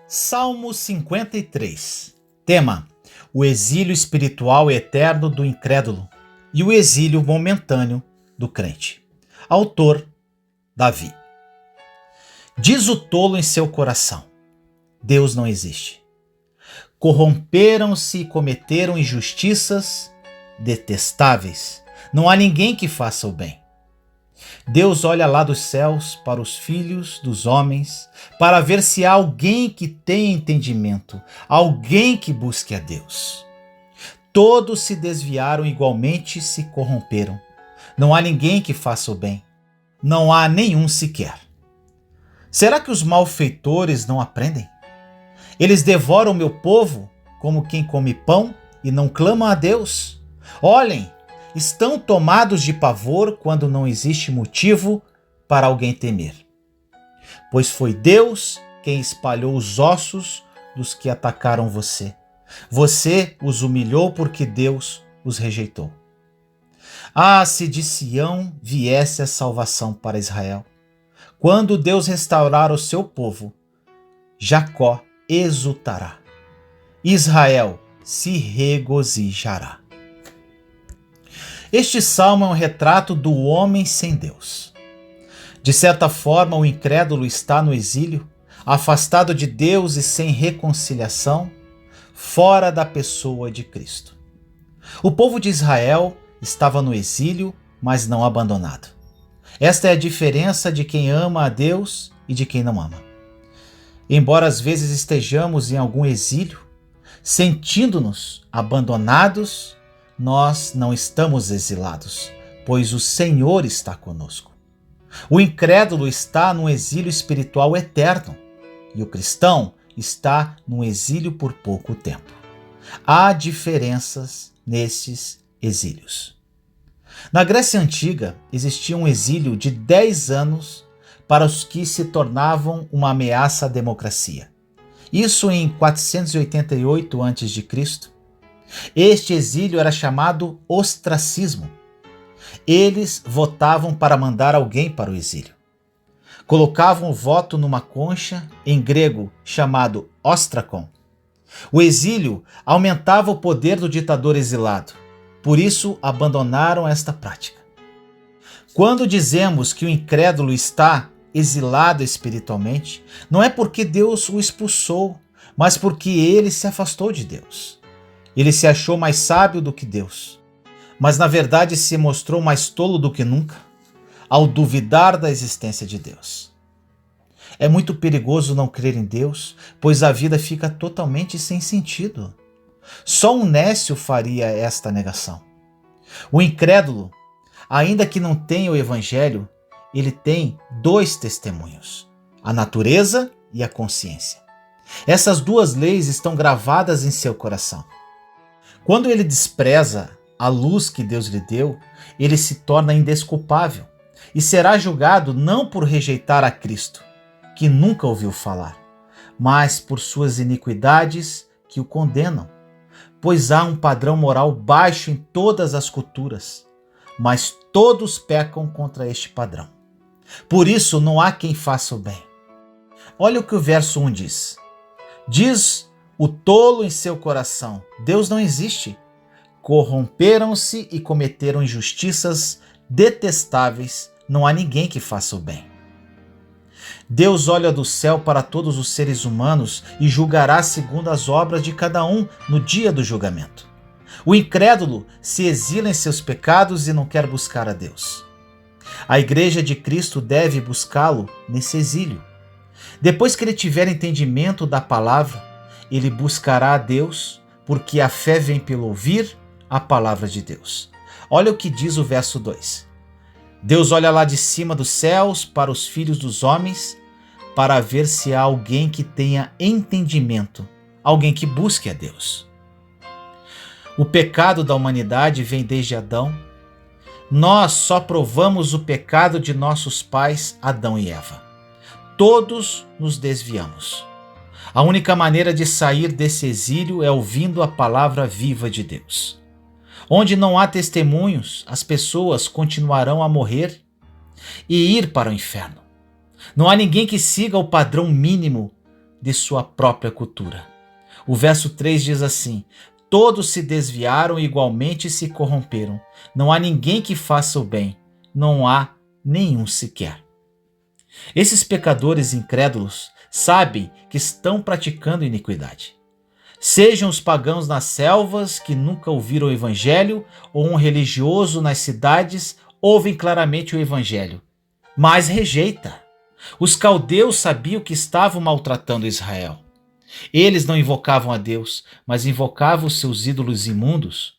Salmo 53. Tema: o exílio espiritual e eterno do incrédulo e o exílio momentâneo do crente. Autor: Davi. Diz o tolo em seu coração: Deus não existe. Corromperam-se e cometeram injustiças detestáveis. Não há ninguém que faça o bem. Deus olha lá dos céus para os filhos dos homens, para ver se há alguém que tenha entendimento, alguém que busque a Deus. Todos se desviaram igualmente e se corromperam. Não há ninguém que faça o bem. Não há nenhum sequer. Será que os malfeitores não aprendem? Eles devoram o meu povo como quem come pão e não clama a Deus. Olhem, estão tomados de pavor quando não existe motivo para alguém temer. Pois foi Deus quem espalhou os ossos dos que atacaram você. Você os humilhou porque Deus os rejeitou. Ah, se de Sião viesse a salvação para Israel! Quando Deus restaurar o seu povo, Jacó exultará. Israel se regozijará. Este salmo é um retrato do homem sem Deus. De certa forma, o incrédulo está no exílio, afastado de Deus e sem reconciliação, fora da pessoa de Cristo. O povo de Israel estava no exílio, mas não abandonado. Esta é a diferença de quem ama a Deus e de quem não ama. Embora às vezes estejamos em algum exílio, sentindo-nos abandonados, nós não estamos exilados, pois o Senhor está conosco. O incrédulo está num exílio espiritual eterno e o cristão está num exílio por pouco tempo. Há diferenças nesses exílios. Na Grécia Antiga, existia um exílio de 10 anos para os que se tornavam uma ameaça à democracia. Isso em 488 a.C. Este exílio era chamado ostracismo. Eles votavam para mandar alguém para o exílio. Colocavam o voto numa concha, em grego chamado ostrakon. O exílio aumentava o poder do ditador exilado. Por isso abandonaram esta prática. Quando dizemos que o incrédulo está exilado espiritualmente, não é porque Deus o expulsou, mas porque ele se afastou de Deus. Ele se achou mais sábio do que Deus, mas na verdade se mostrou mais tolo do que nunca, ao duvidar da existência de Deus. É muito perigoso não crer em Deus, pois a vida fica totalmente sem sentido. Só um nécio faria esta negação. O incrédulo, ainda que não tenha o evangelho, ele tem dois testemunhos: a natureza e a consciência. Essas duas leis estão gravadas em seu coração. Quando ele despreza a luz que Deus lhe deu, ele se torna indesculpável e será julgado não por rejeitar a Cristo, que nunca ouviu falar, mas por suas iniquidades que o condenam. Pois há um padrão moral baixo em todas as culturas, mas todos pecam contra este padrão. Por isso não há quem faça o bem. Olha o que o verso 1 diz. Diz o tolo em seu coração: Deus não existe. Corromperam-se e cometeram injustiças detestáveis. Não há ninguém que faça o bem. Deus olha do céu para todos os seres humanos e julgará segundo as obras de cada um no dia do julgamento. O incrédulo se exila em seus pecados e não quer buscar a Deus. A igreja de Cristo deve buscá-lo nesse exílio. Depois que ele tiver entendimento da palavra, ele buscará a Deus, porque a fé vem pelo ouvir a palavra de Deus. Olha o que diz o verso 2. Deus olha lá de cima dos céus para os filhos dos homens, para ver se há alguém que tenha entendimento, alguém que busque a Deus. O pecado da humanidade vem desde Adão. Nós só provamos o pecado de nossos pais, Adão e Eva. Todos nos desviamos. A única maneira de sair desse exílio é ouvindo a palavra viva de Deus. Onde não há testemunhos, as pessoas continuarão a morrer e ir para o inferno. Não há ninguém que siga o padrão mínimo de sua própria cultura. O verso 3 diz assim: todos se desviaram e igualmente se corromperam. Não há ninguém que faça o bem, não há nenhum sequer. Esses pecadores incrédulos sabem que estão praticando iniquidade. Sejam os pagãos nas selvas que nunca ouviram o evangelho, ou um religioso nas cidades, ouvem claramente o evangelho, mas rejeita. Os caldeus sabiam que estavam maltratando Israel. Eles não invocavam a Deus, mas invocavam os seus ídolos imundos.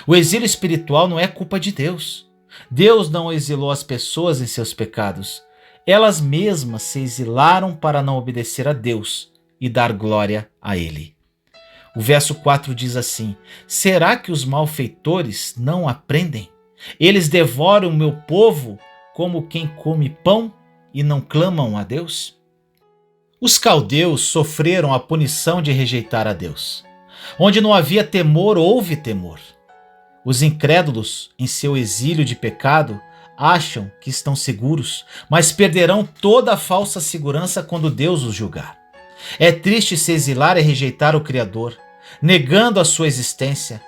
O exílio espiritual não é culpa de Deus. Deus não exilou as pessoas em seus pecados. Elas mesmas se exilaram para não obedecer a Deus e dar glória a Ele. O verso 4 diz assim: será que os malfeitores não aprendem? Eles devoram o meu povo como quem come pão e não clamam a Deus? Os caldeus sofreram a punição de rejeitar a Deus. Onde não havia temor, houve temor. Os incrédulos, em seu exílio de pecado, acham que estão seguros, mas perderão toda a falsa segurança quando Deus os julgar. É triste se exilar e rejeitar o Criador, negando a sua existência,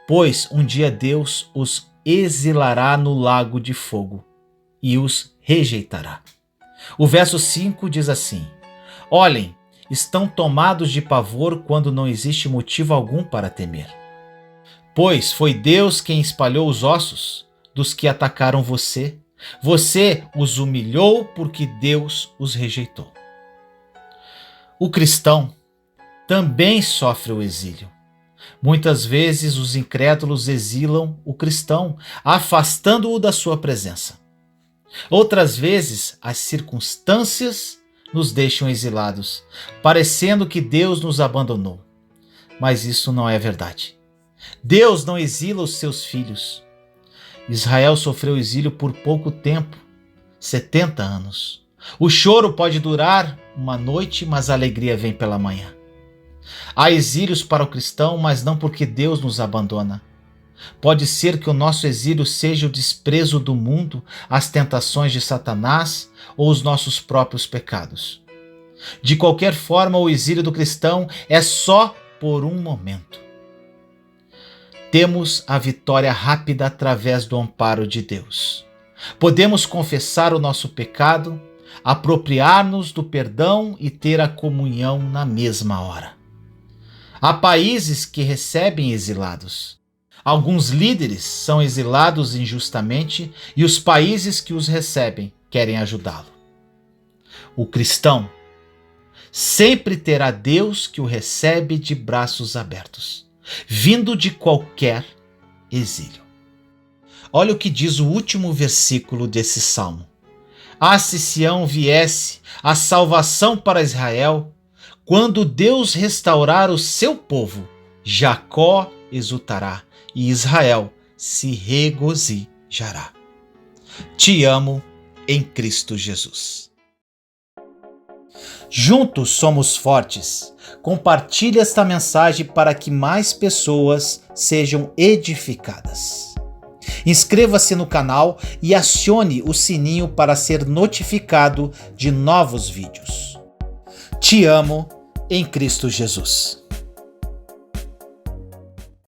pois um dia Deus os exilará no lago de fogo e os rejeitará. O verso 5 diz assim: olhem, estão tomados de pavor quando não existe motivo algum para temer. Pois foi Deus quem espalhou os ossos dos que atacaram você. Você os humilhou porque Deus os rejeitou. O cristão também sofre o exílio. Muitas vezes os incrédulos exilam o cristão, afastando-o da sua presença. Outras vezes as circunstâncias nos deixam exilados, parecendo que Deus nos abandonou. Mas isso não é verdade. Deus não exila os seus filhos. Israel sofreu exílio por pouco tempo, 70 anos. O choro pode durar uma noite, mas a alegria vem pela manhã. Há exílios para o cristão, mas não porque Deus nos abandona. Pode ser que o nosso exílio seja o desprezo do mundo, as tentações de Satanás ou os nossos próprios pecados. De qualquer forma, o exílio do cristão é só por um momento. Temos a vitória rápida através do amparo de Deus. Podemos confessar o nosso pecado, apropriar-nos do perdão e ter a comunhão na mesma hora. Há países que recebem exilados. Alguns líderes são exilados injustamente e os países que os recebem querem ajudá-lo. O cristão sempre terá Deus que o recebe de braços abertos, vindo de qualquer exílio. Olha o que diz o último versículo desse salmo. Ah, se Sião viesse a salvação para Israel, quando Deus restaurar o seu povo, Jacó exultará e Israel se regozijará. Te amo em Cristo Jesus. Juntos somos fortes. Compartilhe esta mensagem para que mais pessoas sejam edificadas. Inscreva-se no canal e acione o sininho para ser notificado de novos vídeos. Te amo em Cristo Jesus.